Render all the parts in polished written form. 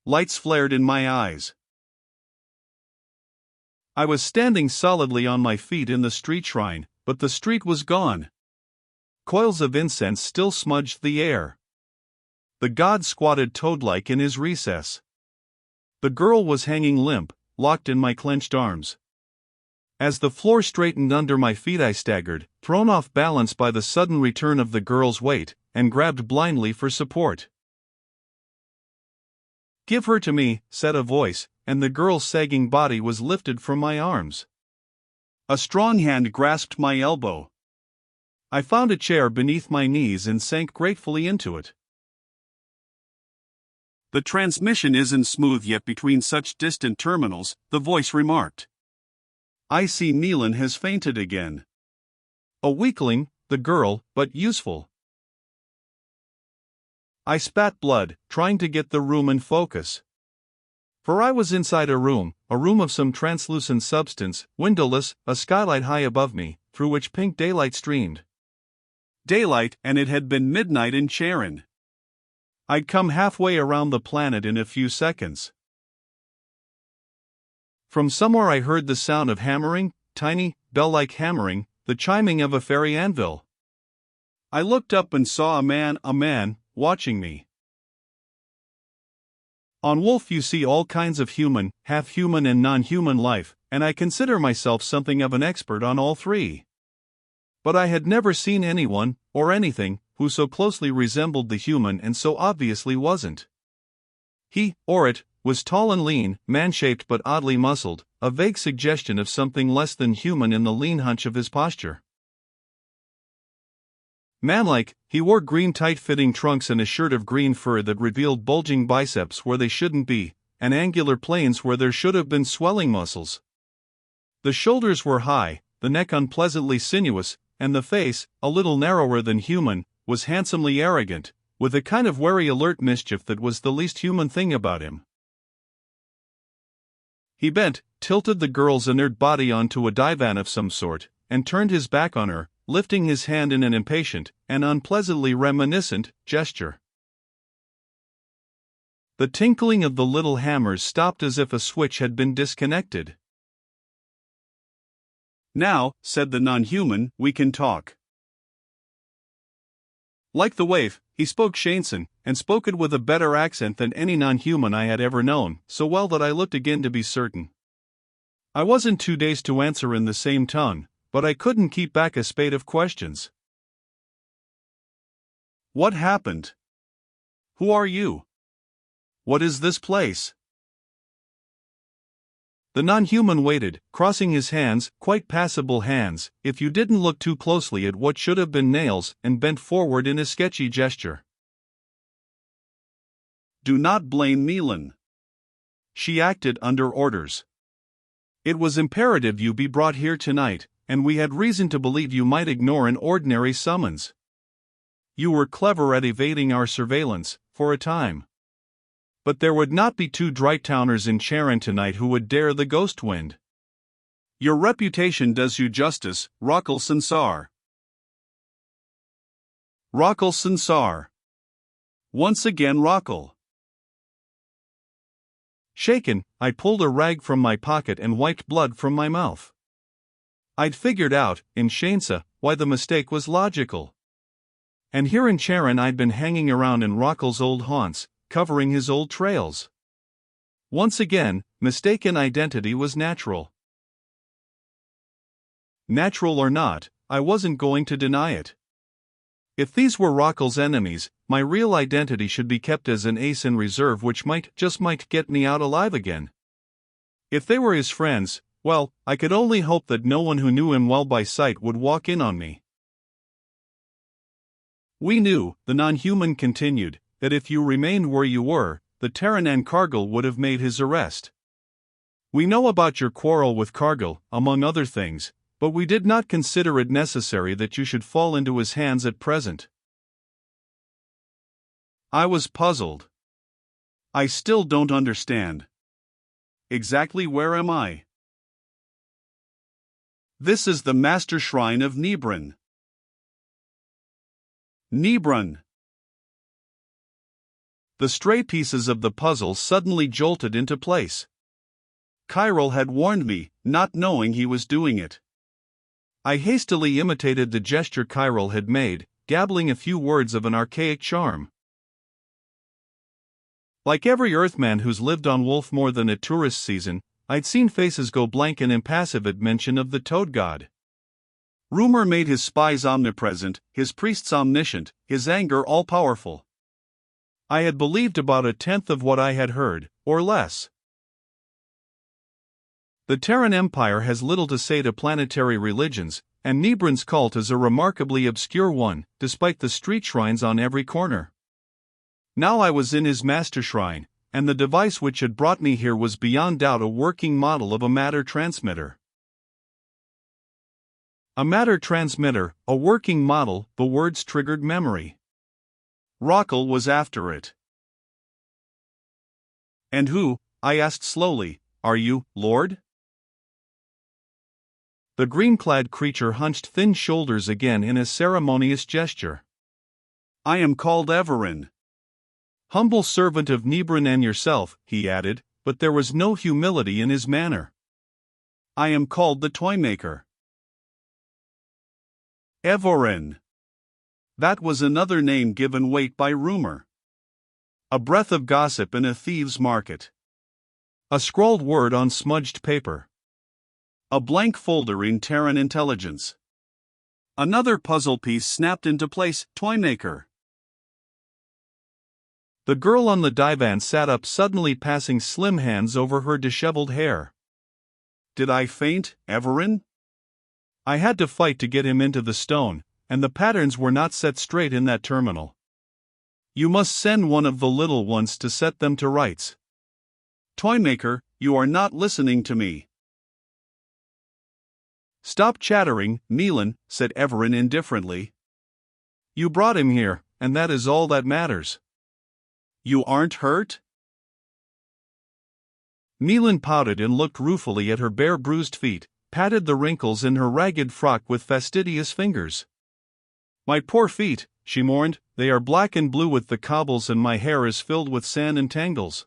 lights flared in my eyes. I was standing solidly on my feet in the street shrine, but the street was gone. Coils of incense still smudged the air. The god squatted toad-like in his recess. The girl was hanging limp, locked in my clenched arms. As the floor straightened under my feet, I staggered, thrown off balance by the sudden return of the girl's weight, and grabbed blindly for support. "Give her to me," said a voice, and the girl's sagging body was lifted from my arms. A strong hand grasped my elbow. I found a chair beneath my knees and sank gratefully into it. "The transmission isn't smooth yet between such distant terminals," the voice remarked. "I see Neelan has fainted again." A weakling, the girl, but useful. I spat blood, trying to get the room in focus. For I was inside a room of some translucent substance, windowless, a skylight high above me, through which pink daylight streamed. Daylight, and it had been midnight in Charon. I'd come halfway around the planet in a few seconds. From somewhere I heard the sound of hammering, tiny, bell-like hammering, the chiming of a fairy anvil. I looked up and saw a man, watching me. On Wolf you see all kinds of human, half-human and non-human life, and I consider myself something of an expert on all three. But I had never seen anyone, or anything, who so closely resembled the human and so obviously wasn't. He, or it, was tall and lean, man-shaped but oddly muscled, a vague suggestion of something less than human in the lean hunch of his posture. Manlike, he wore green tight-fitting trunks and a shirt of green fur that revealed bulging biceps where they shouldn't be, and angular planes where there should have been swelling muscles. The shoulders were high, the neck unpleasantly sinuous, and the face, a little narrower than human, was handsomely arrogant, with a kind of wary alert mischief that was the least human thing about him. He bent, tilted the girl's inert body onto a divan of some sort, and turned his back on her, lifting his hand in an impatient, and unpleasantly reminiscent, gesture. The tinkling of the little hammers stopped as if a switch had been disconnected. "Now," said the non-human, "we can talk." Like the waif, he spoke Shanson, and spoke it with a better accent than any non-human I had ever known, so well that I looked again to be certain. I wasn't too dazed to answer in the same tongue, but I couldn't keep back a spate of questions. "What happened? Who are you? What is this place?" The non-human waited, crossing his hands, quite passable hands, if you didn't look too closely at what should have been nails, and bent forward in a sketchy gesture. "Do not blame Neelan. She acted under orders. It was imperative you be brought here tonight, and we had reason to believe you might ignore an ordinary summons. You were clever at evading our surveillance, for a time. But there would not be two Dry-towners in Charon tonight who would dare the ghost wind. Your reputation does you justice, Rakal Sansar." Rakal Sansar. Once again Rakal. Shaken, I pulled a rag from my pocket and wiped blood from my mouth. I'd figured out, in Shansa, why the mistake was logical. And here in Charon I'd been hanging around in Rakal's old haunts, covering his old trails. Once again, mistaken identity was natural. Natural or not, I wasn't going to deny it. If these were Rakal's enemies, my real identity should be kept as an ace in reserve which might get me out alive again. If they were his friends, well, I could only hope that no one who knew him well by sight would walk in on me. "We knew," the non-human continued, "that if you remained where you were, the Terran and Cargill would have made his arrest. We know about your quarrel with Cargill, among other things, but we did not consider it necessary that you should fall into his hands at present." I was puzzled. I still don't understand. Exactly where am I? This is the master shrine of Nebran. Nebran. The stray pieces of the puzzle suddenly jolted into place. Chiral had warned me, not knowing he was doing it. I hastily imitated the gesture Chiral had made, gabbling a few words of an archaic charm. Like every Earthman who's lived on Wolf more than a tourist season, I'd seen faces go blank and impassive at mention of the Toad God. Rumor made his spies omnipresent, his priests omniscient, his anger all-powerful. I had believed about a tenth of what I had heard, or less. The Terran Empire has little to say to planetary religions, and Nebran's cult is a remarkably obscure one, despite the street shrines on every corner. Now I was in his master shrine, and the device which had brought me here was beyond doubt a working model of a matter transmitter. A matter transmitter, a working model, the words triggered memory. Rockel was after it. "And who," I asked slowly, "are you, Lord?" The green-clad creature hunched thin shoulders again in a ceremonious gesture. "I am called Everin. Humble servant of Nebran and yourself," he added, but there was no humility in his manner. "I am called the Toymaker." Evorin. That was another name given weight by rumor. A breath of gossip in a thieves' market. A scrawled word on smudged paper. A blank folder in Terran intelligence. Another puzzle piece snapped into place, Toymaker. The girl on the divan sat up suddenly, passing slim hands over her disheveled hair. "Did I faint, Everin?" I had to fight to get him into the stone, and the patterns were not set straight in that terminal. "You must send one of the little ones to set them to rights." "Toymaker, you are not listening to me." "Stop chattering, Milan," said Everin indifferently. "You brought him here, and that is all that matters." "You aren't hurt?" Milan pouted and looked ruefully at her bare bruised feet, patted the wrinkles in her ragged frock with fastidious fingers. "My poor feet," she mourned, "they are black and blue with the cobbles and my hair is filled with sand and tangles."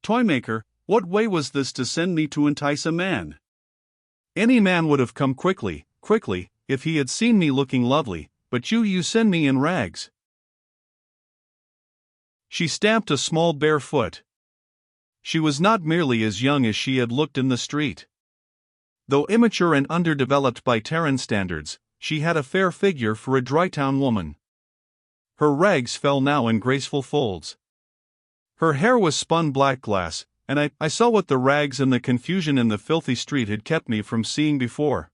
"Toymaker, what way was this to send me to entice a man?" "Any man would have come quickly, if he had seen me looking lovely, but you send me in rags." She stamped a small bare foot. She was not merely as young as she had looked in the street. Though immature and underdeveloped by Terran standards, she had a fair figure for a Drytown woman. Her rags fell now in graceful folds. Her hair was spun black glass, and I saw what the rags and the confusion in the filthy street had kept me from seeing before.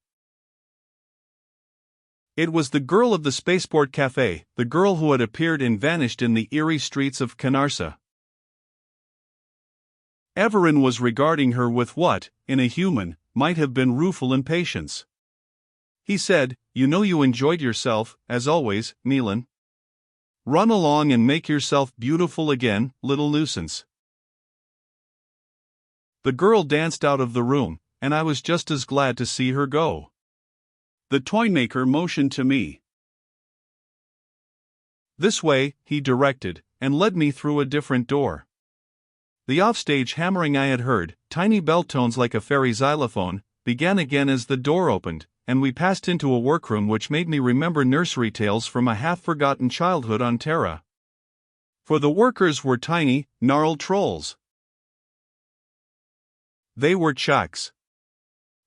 It was the girl of the Spaceport Cafe, the girl who had appeared and vanished in the eerie streets of Canarsa. Everin was regarding her with what, in a human, might have been rueful impatience. He said, "You know you enjoyed yourself, as always, Milan. Run along and make yourself beautiful again, little nuisance." The girl danced out of the room, and I was just as glad to see her go. The Toymaker motioned to me. "This way," he directed, and led me through a different door. The offstage hammering I had heard, tiny bell tones like a fairy xylophone, began again as the door opened, and we passed into a workroom which made me remember nursery tales from a half-forgotten childhood on Terra. For the workers were tiny, gnarled trolls. They were chucks.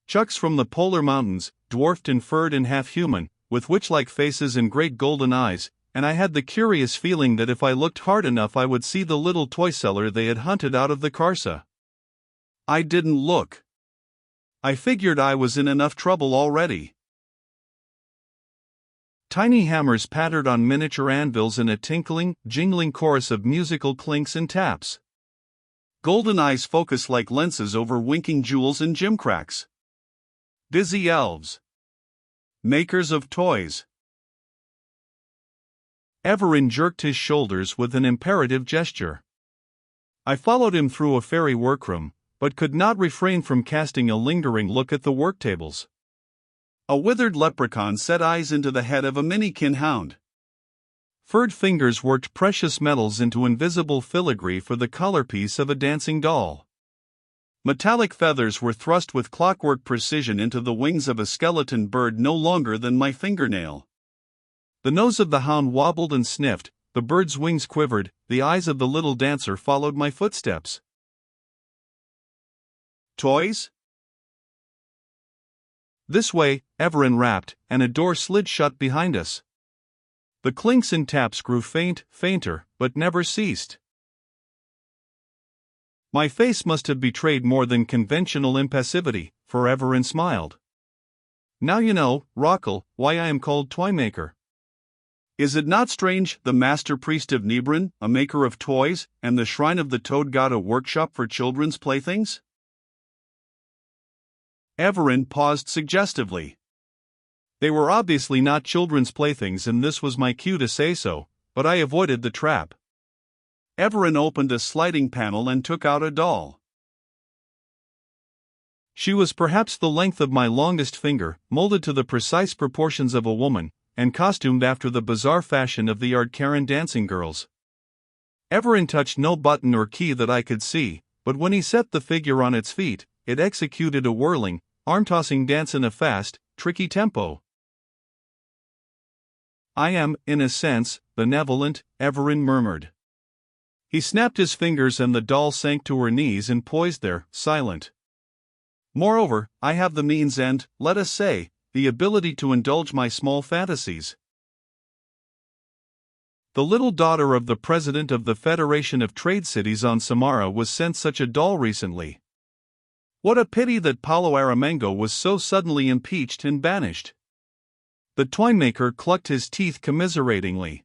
Chucks from the polar mountains, dwarfed and furred and half-human, with witch-like faces and great golden eyes, and I had the curious feeling that if I looked hard enough I would see the little toy seller they had hunted out of the Carsa. I didn't look. I figured I was in enough trouble already. Tiny hammers pattered on miniature anvils in a tinkling, jingling chorus of musical clinks and taps. Golden eyes focused like lenses over winking jewels and gimcracks. Busy elves. Makers of toys. Everin jerked his shoulders with an imperative gesture. I followed him through a fairy workroom, but could not refrain from casting a lingering look at the work tables. A withered leprechaun set eyes into the head of a minikin hound. Furred fingers worked precious metals into invisible filigree for the collarpiece of a dancing doll. Metallic feathers were thrust with clockwork precision into the wings of a skeleton bird no longer than my fingernail. The nose of the hound wobbled and sniffed, the bird's wings quivered, the eyes of the little dancer followed my footsteps. Toys? This way, Everin rapped, and a door slid shut behind us. The clinks and taps grew fainter, but never ceased. My face must have betrayed more than conventional impassivity, for Everin smiled. Now you know, Rockel, why I am called Toymaker. Is it not strange, the master priest of Nebrin, a maker of toys, and the shrine of the toad god a workshop for children's playthings? Everin paused suggestively. They were obviously not children's playthings, and this was my cue to say so, but I avoided the trap. Everin opened a sliding panel and took out a doll. She was perhaps the length of my longest finger, molded to the precise proportions of a woman, and costumed after the bizarre fashion of the Ardcaran dancing girls. Everin touched no button or key that I could see, but when he set the figure on its feet, it executed a whirling, arm-tossing dance in a fast, tricky tempo. I am, in a sense, benevolent, Everin murmured. He snapped his fingers and the doll sank to her knees and poised there, silent. Moreover, I have the means and, let us say, the ability to indulge my small fantasies. The little daughter of the president of the Federation of Trade Cities on Samara was sent such a doll recently. What a pity that Paulo Aramengo was so suddenly impeached and banished. The Toymaker clucked his teeth commiseratingly.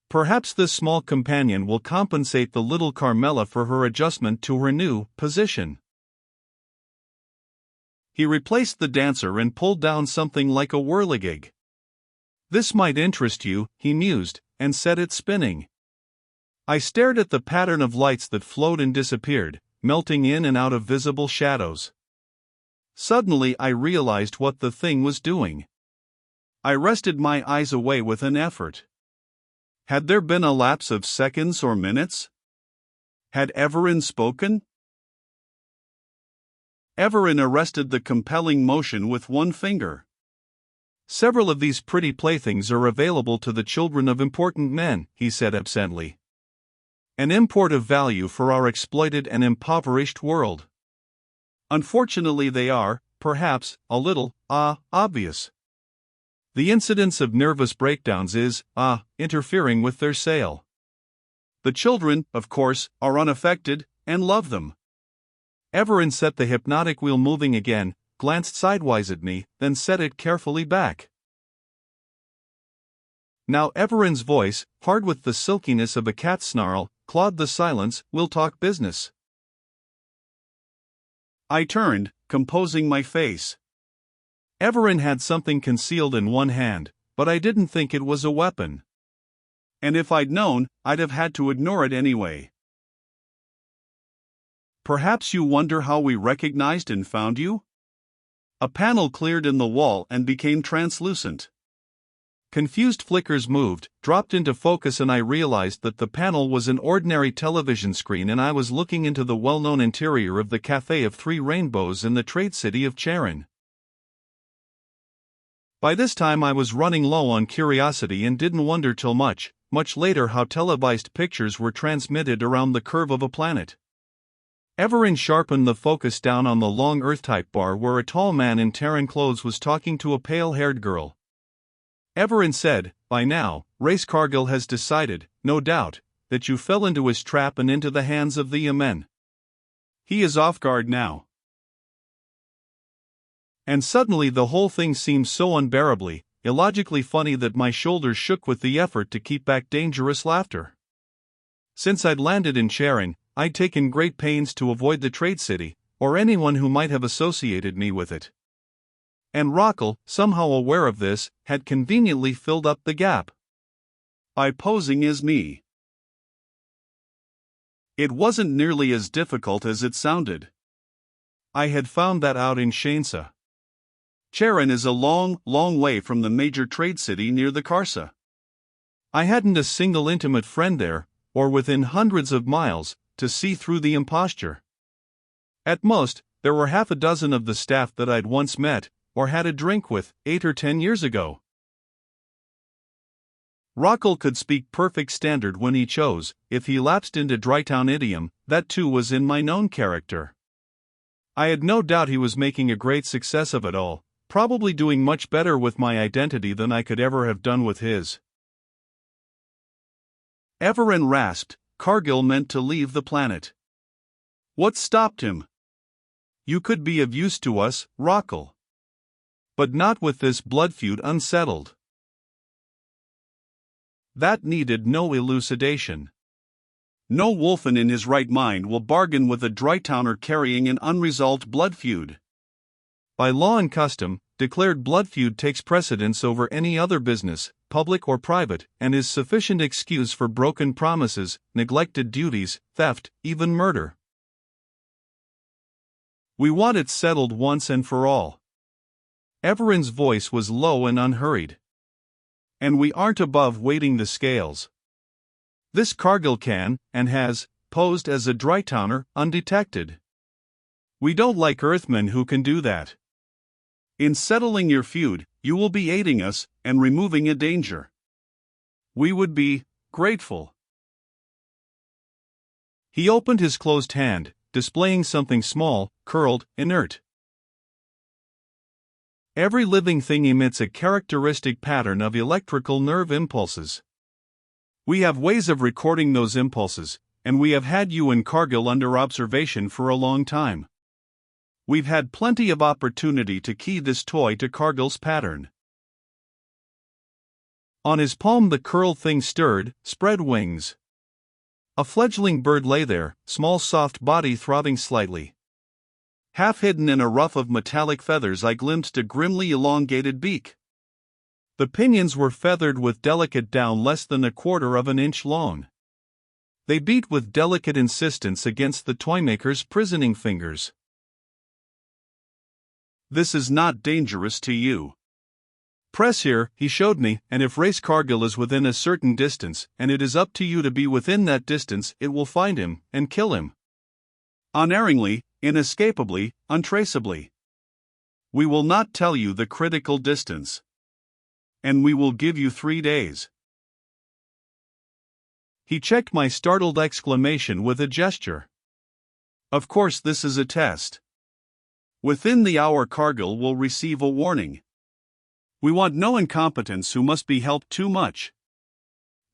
Perhaps this small companion will compensate the little Carmela for her adjustment to her new position. He replaced the dancer and pulled down something like a whirligig. This might interest you, he mused, and set it spinning. I stared at the pattern of lights that flowed and disappeared, melting in and out of visible shadows. Suddenly I realized what the thing was doing. I wrested my eyes away with an effort. Had there been a lapse of seconds or minutes? Had Everin spoken? Everin arrested the compelling motion with one finger. Several of these pretty playthings are available to the children of important men, he said absently. An import of value for our exploited and impoverished world. Unfortunately they are, perhaps, a little, obvious. The incidence of nervous breakdowns is, interfering with their sale. The children, of course, are unaffected, and love them. Everin set the hypnotic wheel moving again, glanced sidewise at me, then set it carefully back. Now Everin's voice, hard with the silkiness of a cat snarl, clawed the silence. We'll talk business. I turned, composing my face. Everin had something concealed in one hand, but I didn't think it was a weapon. And if I'd known, I'd have had to ignore it anyway. Perhaps you wonder how we recognized and found you? A panel cleared in the wall and became translucent. Confused flickers moved, dropped into focus, and I realized that the panel was an ordinary television screen and I was looking into the well-known interior of the Café of Three Rainbows in the trade city of Charon. By this time I was running low on curiosity and didn't wonder till much later how televised pictures were transmitted around the curve of a planet. Everin sharpened the focus down on the long Earth-type bar where a tall man in Terran clothes was talking to a pale-haired girl. Everin said, "By now, Race Cargill has decided, no doubt, that you fell into his trap and into the hands of the Amen. He is off guard now." And suddenly the whole thing seemed so unbearably, illogically funny that my shoulders shook with the effort to keep back dangerous laughter. Since I'd landed in Charon, I'd taken great pains to avoid the trade city, or anyone who might have associated me with it. And Rockel, somehow aware of this, had conveniently filled up the gap. By posing as me. It wasn't nearly as difficult as it sounded. I had found that out in Shansa. Charon is a long way from the major trade city near the Karsa. I hadn't a single intimate friend there, or within hundreds of miles, to see through the imposture. At most, there were half a dozen of the staff that I'd once met, or had a drink with, 8 or 10 years ago. Rockall could speak perfect standard when he chose. If he lapsed into Drytown idiom, that too was in my known character. I had no doubt he was making a great success of it all, probably doing much better with my identity than I could ever have done with his. Everin rasped. Cargill meant to leave the planet. What stopped him? You could be of use to us, Rockall. But not with this blood feud unsettled. That needed no elucidation. No wolfen in his right mind will bargain with a Drytowner carrying an unresolved blood feud. By law and custom, declared blood feud takes precedence over any other business, public or private, and is sufficient excuse for broken promises, neglected duties, theft, even murder. We want it settled once and for all. Everin's voice was low and unhurried. And we aren't above weighting the scales. This Cargill can, and has, posed as a Drytowner, undetected. We don't like Earthmen who can do that. In settling your feud, you will be aiding us, and removing a danger. We would be grateful. He opened his closed hand, displaying something small, curled, inert. Every living thing emits a characteristic pattern of electrical nerve impulses. We have ways of recording those impulses, and we have had you and Cargill under observation for a long time. We've had plenty of opportunity to key this toy to Cargill's pattern. On his palm the curled thing stirred, spread wings. A fledgling bird lay there, small soft body throbbing slightly. Half hidden in a ruff of metallic feathers I glimpsed a grimly elongated beak. The pinions were feathered with delicate down less than 1/4 of an inch long. They beat with delicate insistence against the toymaker's prisoning fingers. This is not dangerous to you. Press here, he showed me, and if Race Cargill is within a certain distance, and it is up to you to be within that distance, it will find him, and kill him. Unerringly, inescapably, untraceably. We will not tell you the critical distance. And we will give you 3 days. He checked my startled exclamation with a gesture. Of course this is a test. Within the hour Cargill will receive a warning. We want no incompetents who must be helped too much.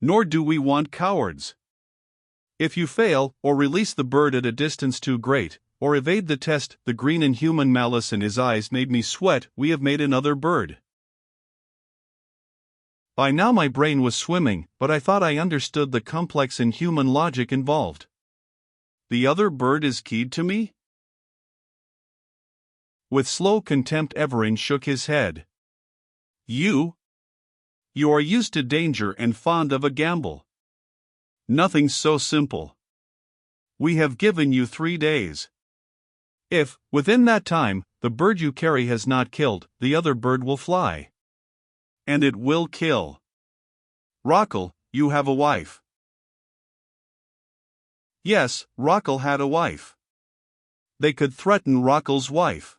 Nor do we want cowards. If you fail, or release the bird at a distance too great, or evade the test, the green and human malice in his eyes made me sweat, we have made another bird. By now my brain was swimming, but I thought I understood the complex inhuman logic involved. The other bird is keyed to me? With slow contempt Everin shook his head. You are used to danger and fond of a gamble. Nothing's so simple. We have given you 3 days. If, within that time, the bird you carry has not killed, the other bird will fly. And it will kill. Rockall, you have a wife. Yes, Rockall had a wife. They could threaten Rockall's wife.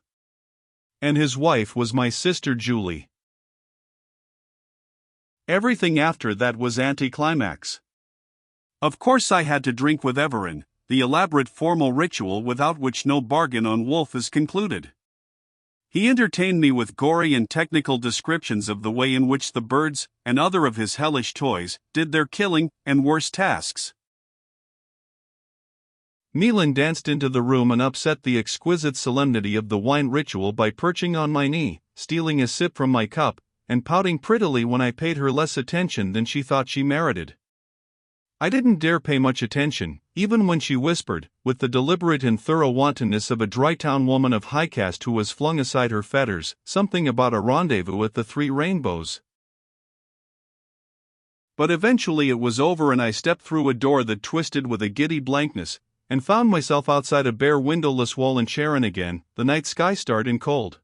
And his wife was my sister Julie. Everything after that was anticlimax. Of course I had to drink with Everin, the elaborate formal ritual without which no bargain on wolf is concluded. He entertained me with gory and technical descriptions of the way in which the birds, and other of his hellish toys, did their killing and worse tasks. Milan danced into the room and upset the exquisite solemnity of the wine ritual by perching on my knee, stealing a sip from my cup, and pouting prettily when I paid her less attention than she thought she merited. I didn't dare pay much attention, even when she whispered, with the deliberate and thorough wantonness of a Drytown woman of high caste who has flung aside her fetters, something about a rendezvous at the 3 Rainbows. But eventually it was over and I stepped through a door that twisted with a giddy blankness, and found myself outside a bare windowless wall in Sharon again, the night sky starred and cold.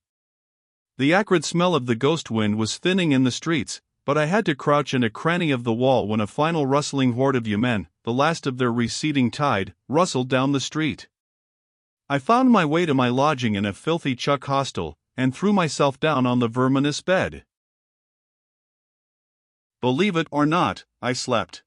The acrid smell of the ghost wind was thinning in the streets, but I had to crouch in a cranny of the wall when a final rustling horde of you men, the last of their receding tide, rustled down the street. I found my way to my lodging in a filthy chuck hostel, and threw myself down on the verminous bed. Believe it or not, I slept.